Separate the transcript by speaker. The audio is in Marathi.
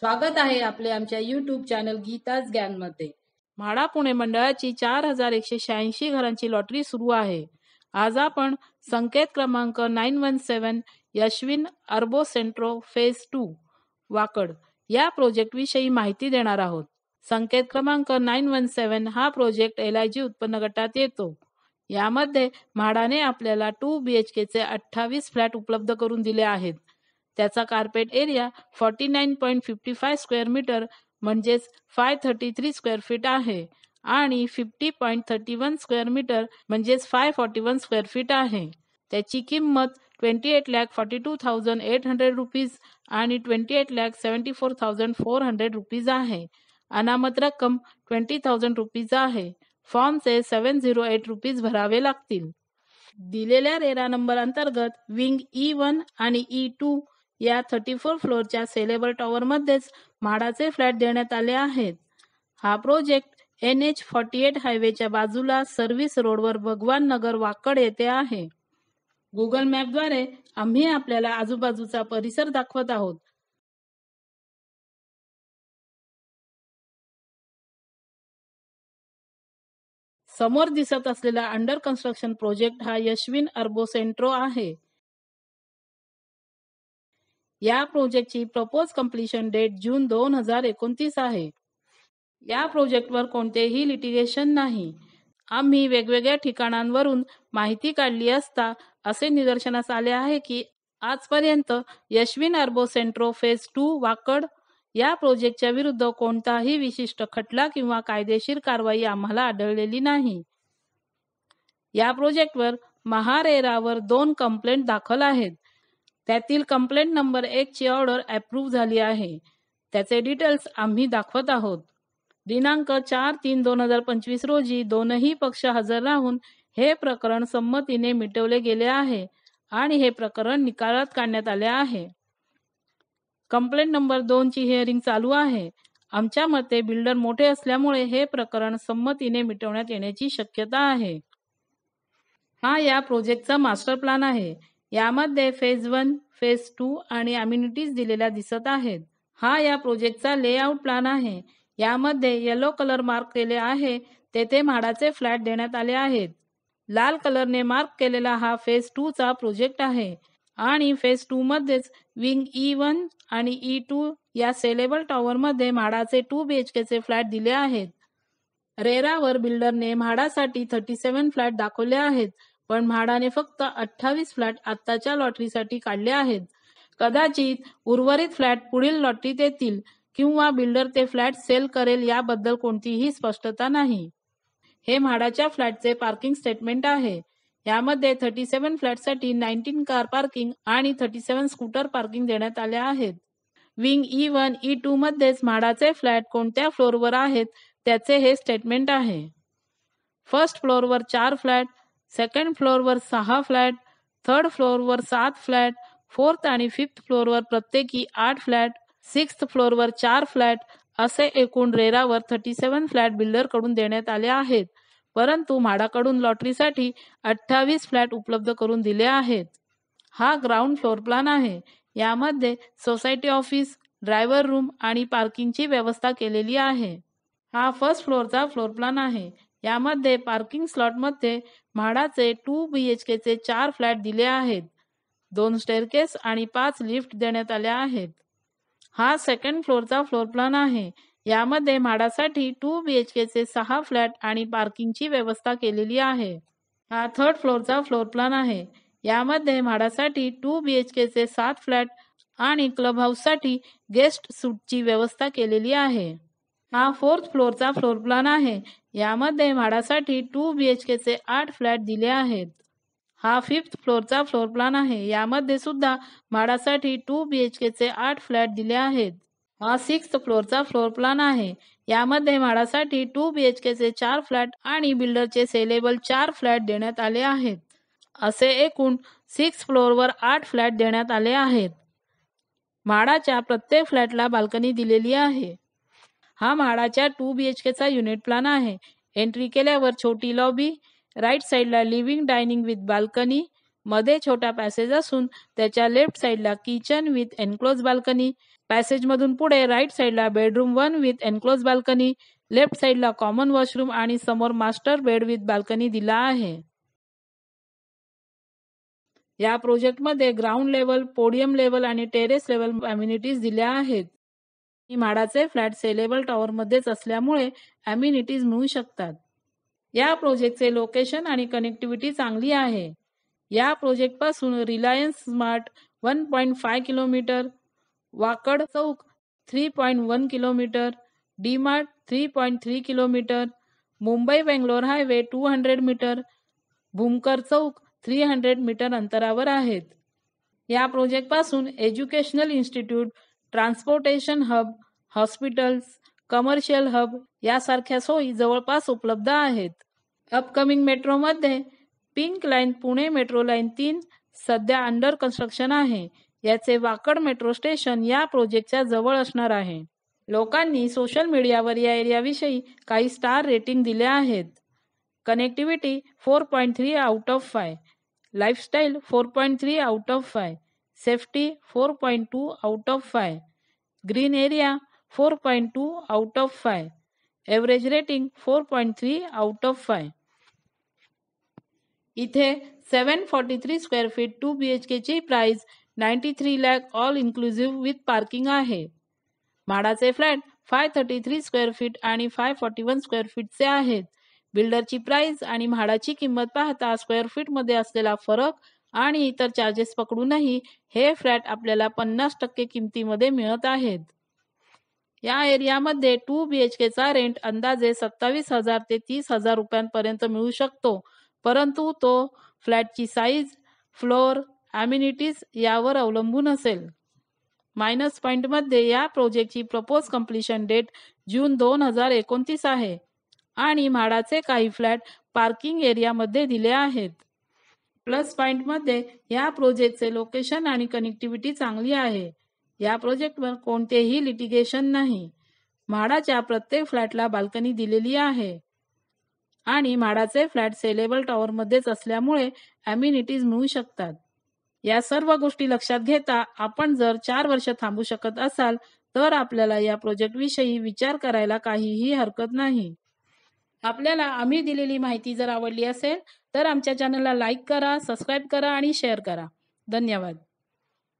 Speaker 1: स्वागत आहे आपले आमच्या YouTube चॅनल गीताच ज्ञानमध्ये. म्हाडा पुणे मंडळाची 4186 घरांची लॉटरी सुरू आहे. आज आपण संकेत क्रमांक 917 यशविन अर्बो सेंट्रो फेज 2 वाकड या प्रोजेक्ट विषयी माहिती देणार आहोत. संकेत क्रमांक 917 हा प्रोजेक्ट LIG उत्पन्न गटात येतो. यामध्ये म्हाडाने आपल्याला 2 BHK चे 28 फ्लॅट उपलब्ध करून दिले आहेत. त्याचा कार्पेट एरिया 49.55 स्क्वेअर मीटर म्हणजेच 533 स्क्वेअर फीट आहे आणि 50.31 स्क्वेअर मीटर म्हणजेच 541 स्क्वेअर फीट आहे. त्याची किंमत 28,42,800 रुपीज आणि 28,74,400 रुपीज आहे. अनामत रक्कम 20,000 रुपीज आहे. फॉर्मचे 708 रुपीज भरावे लागतील. दिलेल्या रेरा नंबर अंतर्गत विंग E1 आणि E2 या 34 फ्लोअरच्या सेलेबल टॉवर मध्येच म्हाडाचे फ्लॅट देण्यात आले आहेत. हा प्रोजेक्ट NH48 हायवेच्या बाजूला सर्व्हिस रोडवर भगवान नगर वाकड येथे आहे. गुगल मॅपद्वारे आम्ही आपल्याला आजूबाजूचा परिसर दाखवत आहोत. समोर दिसत असलेला अंडर कन्स्ट्रक्शन प्रोजेक्ट हा यशविन अर्बो सेंट्रो आहे. या प्रोजेक्टची प्रपोज कंप्लीशन डेट जून 2029 आहे. या प्रोजेक्टवर कोणतेही लिटिगेशन नाही. आम्ही वेगवेगळ्या ठिकाणांवरून माहिती काढली असता असे निदर्शनास आले आहे की आजपर्यंत यशविन अर्बो सेंट्रो फेज 2 वाकड या प्रोजेक्टच्या विरुद्ध कोणताही विशिष्ट खटला किंवा कायदेशीर कारवाई आम्हाला आढळलेली नाही. या प्रोजेक्टवर महारेरावर 2 कंप्लेंट दाखल आहेत. त्यातील कंप्लेंट नंबर 1 ची ऑर्डर अप्रूव्ह झाली आहे. त्याचे डिटेल्स आम्ही दाखवत आहोत. दिनांक 4/3/2025 रोजी दोनही पक्ष हजर राहून हे प्रकरण संमतीने मिटवले गेले आहे आणि हे प्रकरण निकालात काढण्यात आले आहे. कंप्लेंट नंबर 2 ची हिअरिंग चालू आहे. आमच्या मते बिल्डर मोठे असल्यामुळे हे प्रकरण संमतीने मिटवण्यात येण्याची शक्यता आहे. हा या प्रोजेक्टचा मास्टर प्लॅन आहे. यामध्ये फेज 1, फेज 2 आणि अम्युनिटीज दिलेल्या दिसत आहेत. हा या प्रोजेक्टचा लेआउट प्लॅन आहे. यामध्ये येलो कलर मार्क केले आहे तेथे म्हाडाचे फ्लॅट देण्यात आले आहेत. लाल कलरने मार्क केलेला हा फेज 2 चा प्रोजेक्ट आहे आणि फेज 2 मध्येच विंग E1 आणि E2 या सेलेबल टॉवर मध्ये म्हाडाचे 2 BHK चे फ्लॅट दिले आहेत. रेरावर बिल्डरने म्हाडासाठी 37 फ्लॅट दाखवले आहेत, पण म्हाडाने फक्त 28 फ्लॅट आत्ताच्या लॉटरीसाठी काढले आहेत. कदाचित उर्वरित फ्लॅट पुढील लॉटरीत येतील किंवा बिल्डर ते फ्लॅट सेल करेल याबद्दल कोणतीही स्पष्टता नाही. हे म्हाडाच्या फ्लॅटचे पार्किंग स्टेटमेंट आहे. यामध्ये 37 फ्लॅटसाठी 19 कार पार्किंग आणि 37 स्कूटर पार्किंग देण्यात आले आहेत. विंग E1, E2 मध्येच म्हाडाचे फ्लॅट कोणत्या फ्लोअरवर आहेत त्याचे हे स्टेटमेंट आहे. फर्स्ट फ्लोअरवर 4 फ्लॅट, सेकंड फ्लोअरवर 6 फ्लॅट, थर्ड फ्लोअरवर 7 फ्लॅट, फोर्थ आणि फिफ्थ फ्लोअरवर प्रत्येकी 8 फ्लॅट, सिक्स्थ फ्लोअरवर 4 फ्लॅट असे एकूण रेरावर 37 फ्लॅट बिल्डरकडून देण्यात आले आहेत. परंतु म्हाडाकडून लॉटरीसाठी 28 फ्लॅट उपलब्ध करून दिले आहेत. हा ग्राउंड फ्लोअर प्लॅन आहे. यामध्ये सोसायटी ऑफिस, ड्रायव्हर रूम आणि पार्किंगची व्यवस्था केलेली आहे. हा फर्स्ट फ्लोअरचा फ्लोअर प्लॅन आहे. यामध्ये पार्किंग स्लॉटमध्ये म्हाडाचे 2 BHK चे 4 फ्लॅट दिले आहेत. 2 स्टेअरकेस आणि 5 लिफ्ट देण्यात आल्या आहेत. हा सेकंड फ्लोअरचा फ्लोअर प्लॅन आहे. यामध्ये म्हाडासाठी 2 BHK चे 6 फ्लॅट आणि पार्किंगची व्यवस्था केलेली आहे. हा थर्ड फ्लोअरचा फ्लोअर प्लॅन आहे. यामध्ये म्हाडासाठी 2 BHK चे 7 फ्लॅट आणि क्लब हाऊससाठी गेस्ट सूटची व्यवस्था केलेली आहे. हा फोर्थ फ्लोअरचा फ्लोअर प्लॅन आहे. यामध्ये म्हाडासाठी 2 BHK चे 8 फ्लॅट दिले आहेत. हा फिफ्थ फ्लोअरचा फ्लोअर प्लॅन आहे. यामध्ये सुद्धा म्हाडासाठी 2 BHK चे 8 फ्लॅट दिले आहेत. हा सिक्स्थ फ्लोअरचा फ्लोअर प्लॅन आहे. यामध्ये म्हाडासाठी 2 BHK चे 4 फ्लॅट आणि बिल्डरचे सेलेबल 4 फ्लॅट देण्यात आले आहेत. असे एकूण 6 फ्लोअरवर 8 फ्लॅट देण्यात आले आहेत. म्हाडाच्या प्रत्येक फ्लॅटला बाल्कनी दिलेली आहे. हा म्हाडाच्या 2 BHK चा युनिट प्लॅन आहे. एंट्री केल्यावर छोटी लॉबी, राईट साईडला लिव्हिंग डायनिंग विथ बाल्कनी, मध्ये छोटा पॅसेज असून त्याच्या लेफ्ट साईडला किचन विथ एन्क्लोज बाल्कनी, पॅसेजमधून पुढे राईट साईडला बेडरूम 1 विथ एन्क्लोज बाल्कनी, लेफ्ट साईडला कॉमन वॉशरूम आणि समोर मास्टर बेड विथ बाल्कनी दिला आहे. या प्रोजेक्टमध्ये ग्राउंड लेवल, पोडियम लेवल आणि टेरेस लेवल अम्युनिटीज दिल्या आहेत. म्हाडाचे फ्लॅट सेलेबल टॉवरमध्येच असल्यामुळे अम्युनिटीज मिळू शकतात. या प्रोजेक्टचे लोकेशन आणि कनेक्टिव्हिटी चांगली आहे. या प्रोजेक्टपासून Reliance Smart 1.5 kilometre, Wakad chowk 3.1 kilometre, DMart 3.3 kilometre, Mumbai Bangalore highway 200 metre, Bhumkar chowk 300 metre अंतरावर आहेत. या प्रोजेक्टपासून educational institute, transportation hub, hospitals, commercial hub यासारख्या सोयी जवळपास उपलब्ध आहेत. अपकमिंग मेट्रोमध्ये pink line Pune metro line 3 सध्या अंडर कन्स्ट्रक्शन आहे. याचे वाकड मेट्रो स्टेशन या प्रोजेक्टच्या जवळ असणार आहे. लोकांनी सोशल मीडियावर या एरियाविषयी काही स्टार रेटिंग दिले आहेत. Connectivity 4.3 out of 5, lifestyle 4.3 out of 5, safety 4.2 out of 5, green area 4.2 out of 5, average rating 4.3 out of 5. इथे 743 स्क्वेअर फीट 2 BHK ची price 93 lakh all inclusive with parking आहे. म्हाडाचे फ्लॅट 533 स्क्वेअर फीट आणि 541 स्क्वेअर फीटचे आहेत. बिल्डरची प्राइस आणि म्हाडाची किंमत पाहता स्क्वेअर फीटमध्ये असलेला फरक आणि इतर चार्जेस पकडूनही हे फ्लॅट आपल्याला 50% किमतीमध्ये मिळत आहेत. या एरियामध्ये 2 BHK चा रेंट अंदाजे 27,000 ते 30,000 रुपयांपर्यंत मिळू शकतो, परंतु तो फ्लॅटची साईज, फ्लोअर, अम्युनिटीज यावर अवलंबून असेल. मायनस पॉईंटमध्ये या प्रोजेक्टची प्रपोज कंप्लीशन डेट जून 2029 आहे आणि म्हाडाचे काही फ्लॅट पार्किंग एरियामध्ये दिले आहेत. प्लस पॉईंटमध्ये या प्रोजेक्टचे लोकेशन आणि कनेक्टिव्हिटी चांगली आहे. या प्रोजेक्टवर कोणतेही लिटिगेशन नाही. म्हाडाच्या प्रत्येक फ्लॅटला बाल्कनी दिलेली आहे आणि म्हाडाचे फ्लॅट सेलेबल टॉवरमध्येच असल्यामुळे अम्युनिटीज मिळू शकतात. या सर्व गोष्टी लक्षात घेता आपण जर 4 वर्ष थांबू शकत असाल तर आपल्याला या प्रोजेक्टविषयी विचार करायला काहीही हरकत नाही. आपल्याला आम्ही दिलेली माहिती जर आवडली असेल तर आमच्या चॅनलला लाईक करा, सबस्क्राईब करा आणि शेअर करा. धन्यवाद.